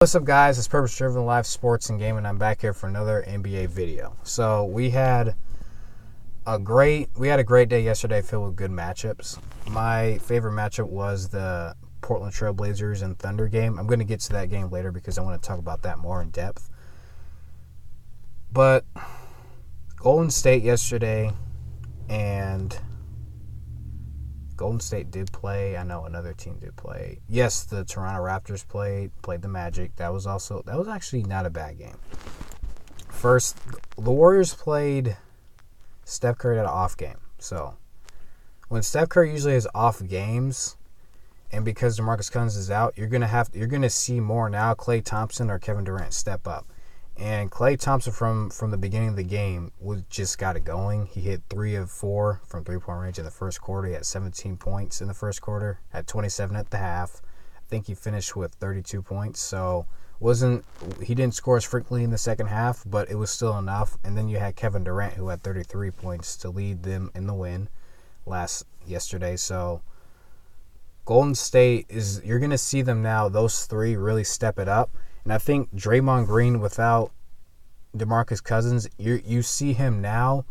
What's up, guys? It's Purpose Driven Live Sports and Gaming. I'm back here for another NBA video. So we had a great day yesterday filled with good matchups. My favorite matchup was the Portland Trail Blazers and Thunder game. I'm going to get to that game later because I want to talk about that more in depth. But Golden State yesterday, and Golden State did play. I know another team did play. Yes, the Toronto Raptors played the Magic. That was actually not a bad game. First, the Warriors played Steph Curry at an off game. So when Steph Curry usually has off games, and because DeMarcus Cousins is out, you're gonna see more now. Klay Thompson or Kevin Durant step up. And Klay Thompson from the beginning of the game just got it going. He hit 3 of 4 from three-point range in the first quarter. He had 17 points in the first quarter, had 27 at the half. I think he finished with 32 points. So he didn't score as frequently in the second half, but it was still enough. And then you had Kevin Durant, who had 33 points to lead them in the win yesterday. So Golden State you're going to see them now, those three really step it up. And I think Draymond Green without DeMarcus Cousins, you see him now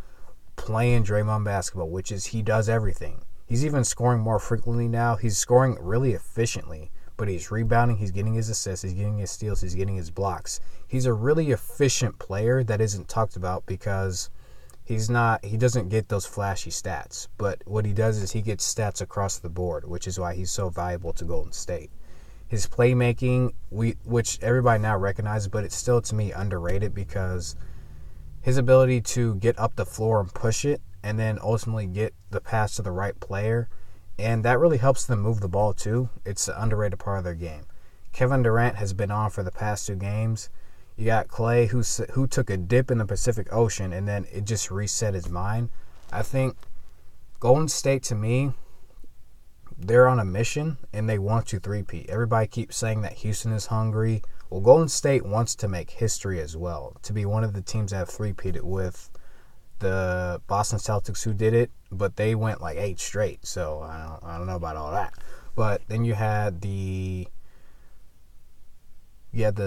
playing Draymond basketball, which is he does everything. He's even scoring more frequently now. He's scoring really efficiently, but he's rebounding, he's getting his assists, he's getting his steals, he's getting his blocks. He's a really efficient player that isn't talked about because he doesn't get those flashy stats. But what he does is he gets stats across the board, which is why he's so valuable to Golden State. His playmaking, which everybody now recognizes, but it's still, to me, underrated because his ability to get up the floor and push it and then ultimately get the pass to the right player, and that really helps them move the ball too. It's an underrated part of their game. Kevin Durant has been on for the past 2 games. You got Klay, who took a dip in the Pacific Ocean, and then it just reset his mind. I think Golden State, to me, they're on a mission, and they want to three-peat. Everybody keeps saying that Houston is hungry. Well, Golden State wants to make history as well, to be one of the teams that have three-peated with the Boston Celtics, who did it, but they went like 8 straight, so I don't know about all that. But then you had the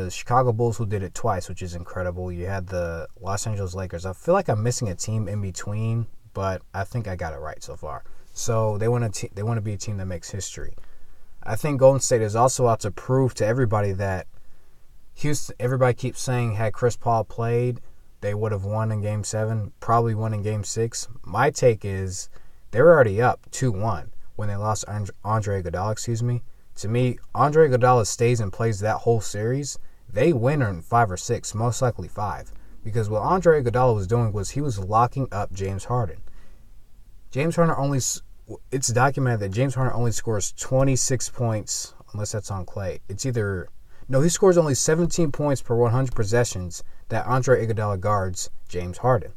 Chicago Bulls, who did it twice, which is incredible. You had the Los Angeles Lakers. I feel like I'm missing a team in between, but I think I got it right so far. So they want to be a team that makes history. I think Golden State is also out to prove to everybody that Houston. Everybody keeps saying had Chris Paul played, they would have won in Game 7, probably won in Game 6. My take is they were already up 2-1 when they lost Andre Iguodala. To me, Andre Iguodala stays and plays that whole series, they win in 5 or 6, most likely 5, because what Andre Iguodala was doing was he was locking up James Harden. It's documented that James Harden only scores 26 points, unless that's on Klay. He scores only 17 points per 100 possessions that Andre Iguodala guards James Harden.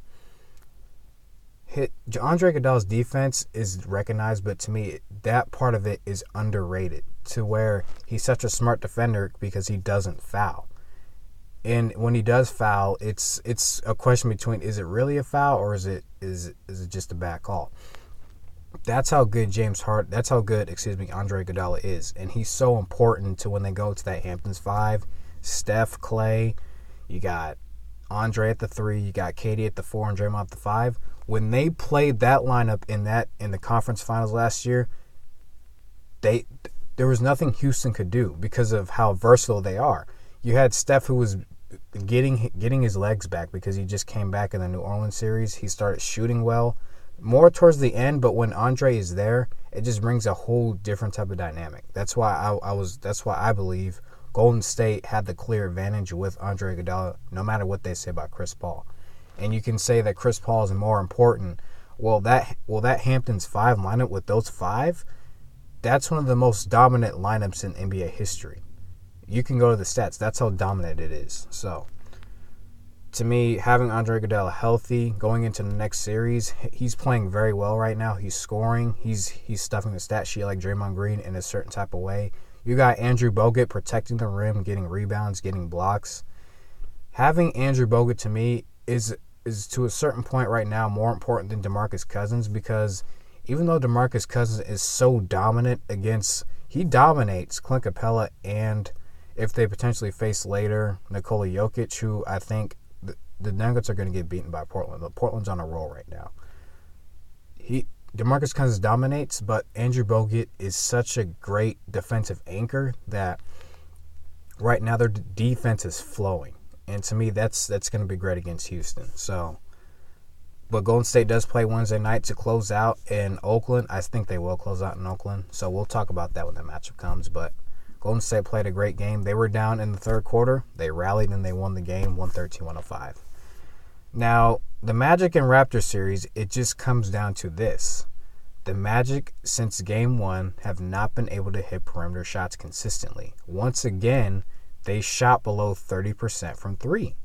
Andre Iguodala's defense is recognized, but to me, that part of it is underrated, to where he's such a smart defender because he doesn't foul. And when he does foul, it's a question between, is it really a foul or is it just a bad call? That's how good Andre Iguodala is, and he's so important to when they go to that Hamptons 5. Steph, Klay, you got Andre at the 3, you got KD at the 4, and Draymond at the 5. When they played that lineup in the conference finals last year, there was nothing Houston could do because of how versatile they are. You had Steph, who was getting his legs back because he just came back in the New Orleans series. He started shooting well, more towards the end, but when Andre is there, it just brings a whole different type of dynamic. That's why I believe Golden State had the clear advantage with Andre Iguodala, no matter what they say about Chris Paul. And you can say that Chris Paul is more important. Well, that Hamptons 5 lineup with those 5, that's one of the most dominant lineups in NBA history. You can go to the stats. That's how dominant it is. So, to me, having Andre Iguodala healthy going into the next series, he's playing very well right now. He's scoring. He's stuffing the stat sheet like Draymond Green in a certain type of way. You got Andrew Bogut protecting the rim, getting rebounds, getting blocks. Having Andrew Bogut, to me, is to a certain point right now more important than DeMarcus Cousins, because even though DeMarcus Cousins is so dominant he dominates Clint Capella and if they potentially face later Nikola Jokic, who I think the Nuggets are going to get beaten by Portland. But Portland's on a roll right now. DeMarcus Cousins dominates, but Andrew Bogut is such a great defensive anchor that right now their defense is flowing. And to me, that's going to be great against Houston. So, but Golden State does play Wednesday night to close out in Oakland. I think they will close out in Oakland. So we'll talk about that when the matchup comes. But Golden State played a great game. They were down in the third quarter. They rallied and they won the game 113-105. Now, the Magic and Raptors series, it just comes down to this. The Magic, since game one, have not been able to hit perimeter shots consistently. Once again, they shot below 30% from three,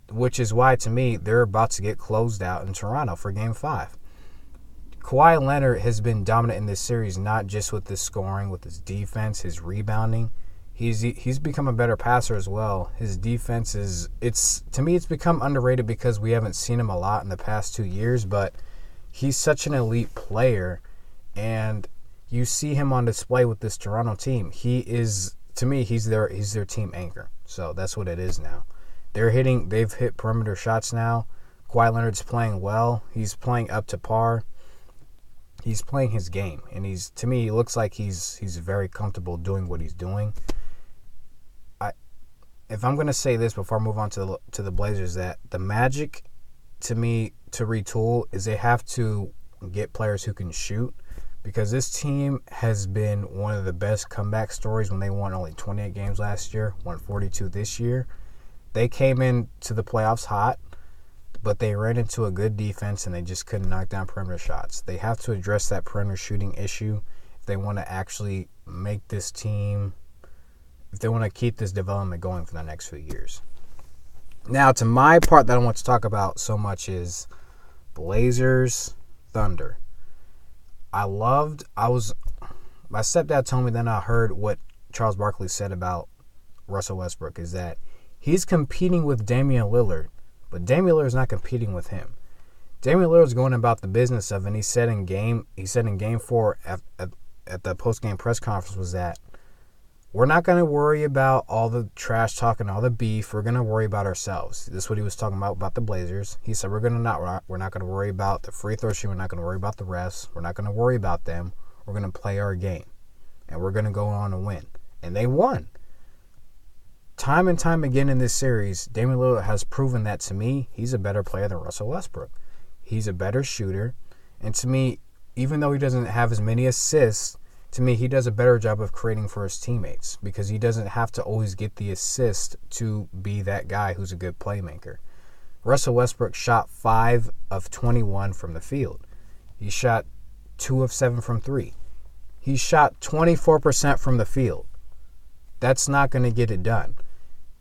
which is why, to me, they're about to get closed out in Toronto for game 5. Kawhi Leonard has been dominant in this series, not just with his scoring, with his defense, his rebounding. He's become a better passer as well. His defense to me, it's become underrated because we haven't seen him a lot in the past 2 years, but he's such an elite player, and you see him on display with this Toronto team. To me, he's their team anchor. So that's what it is now. They've hit perimeter shots now. Kawhi Leonard's playing well. He's playing up to par. He's playing his game, and to me, he looks like he's very comfortable doing what he's doing. If I'm going to say this before I move on to the Blazers, that the Magic, to me, to retool, is they have to get players who can shoot, because this team has been one of the best comeback stories when they won only 28 games last year, won 42 this year. They came into the playoffs hot, but they ran into a good defense and they just couldn't knock down perimeter shots. They have to address that perimeter shooting issue if they want to actually make this team, if they want to keep this development going for the next few years. Now, to my part that I want to talk about so much is Blazers, Thunder. My stepdad told me, then I heard what Charles Barkley said about Russell Westbrook, is that he's competing with Damian Lillard, but Damian Lillard is not competing with him. Damian Lillard is going about the business of, and he said in game 4 at the post-game press conference, was that we're not going to worry about all the trash talk and all the beef. We're going to worry about ourselves. This is what he was talking about the Blazers. He said we're not going to worry about the free throw shooting. We're not going to worry about the refs. We're not going to worry about them. We're going to play our game, and we're going to go on and win. And they won. Time and time again in this series, Damian Lillard has proven that, to me, he's a better player than Russell Westbrook. He's a better shooter. And to me, even though he doesn't have as many assists, to me, he does a better job of creating for his teammates, because he doesn't have to always get the assist to be that guy who's a good playmaker. Russell Westbrook shot 5 of 21 from the field. He shot 2 of 7 from 3. He shot 24% from the field. That's not going to get it done.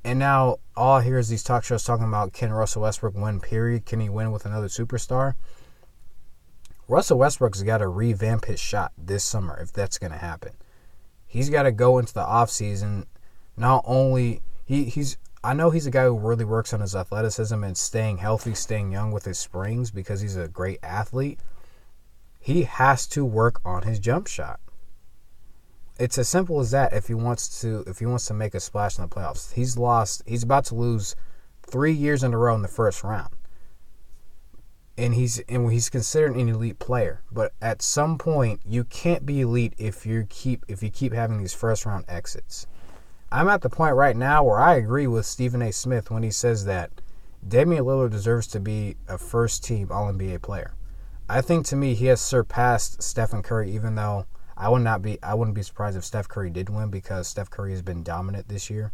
And now all I hear is these talk shows talking about, can Russell Westbrook win, period? Can he win with another superstar? Russell Westbrook's got to revamp his shot this summer if that's going to happen. He's got to go into the offseason. Not only I know he's a guy who really works on his athleticism and staying healthy, staying young with his springs, because he's a great athlete. He has to work on his jump shot. It's as simple as that. If he wants to make a splash in the playoffs, he's about to lose 3 years in a row in the first round. And he's considered an elite player, but at some point you can't be elite if you keep having these first round exits. I'm at the point right now where I agree with Stephen A. Smith when he says that Damian Lillard deserves to be a first team All-NBA player. I think, to me, he has surpassed Stephen Curry, even though I wouldn't be surprised if Steph Curry did win, because Steph Curry has been dominant this year.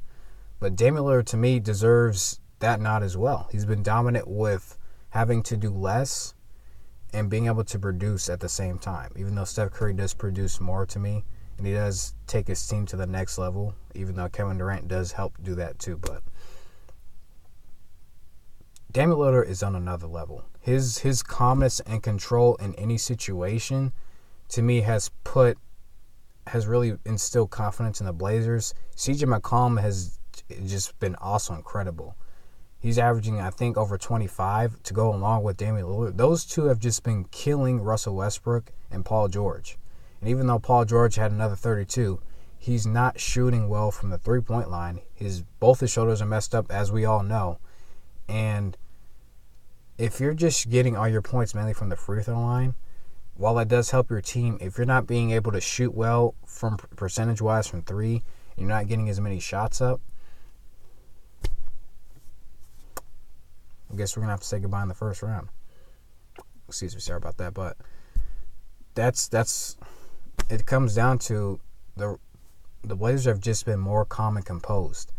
But Damian Lillard, to me, deserves that nod as well. He's been dominant with having to do less and being able to produce at the same time. Even though Steph Curry does produce more to me, and he does take his team to the next level, even though Kevin Durant does help do that too. But Damian Lillard is on another level. His calmness and control in any situation, to me, has really instilled confidence in the Blazers. CJ McCollum has just been also incredible. He's averaging, I think, over 25 to go along with Damian Lillard. Those two have just been killing Russell Westbrook and Paul George. And even though Paul George had another 32, he's not shooting well from the three-point line. Both his shoulders are messed up, as we all know. And if you're just getting all your points mainly from the free throw line, while that does help your team, if you're not being able to shoot well from percentage-wise from three, and you're not getting as many shots up, I guess we're going to have to say goodbye in the first round. Excuse me, sorry about that. But it comes down to the Blazers have just been more calm and composed.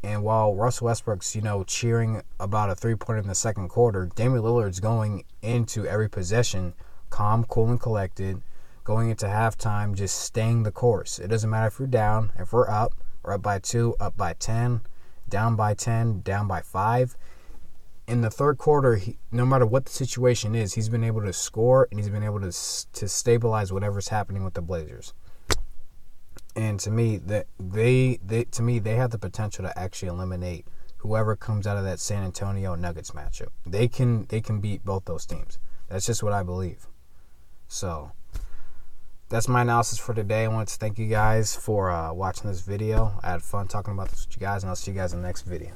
And while Russell Westbrook's, cheering about a three-pointer in the second quarter, Damian Lillard's going into every possession calm, cool, and collected, going into halftime, just staying the course. It doesn't matter if you're down, if we're up by 2, up by 10, down by 10, down by 5. In the third quarter, no matter what the situation is, he's been able to score and he's been able to stabilize whatever's happening with the Blazers. And to me, they have the potential to actually eliminate whoever comes out of that San Antonio Nuggets matchup. They can beat both those teams. That's just what I believe. So that's my analysis for today. I want to thank you guys for watching this video. I had fun talking about this with you guys, and I'll see you guys in the next video.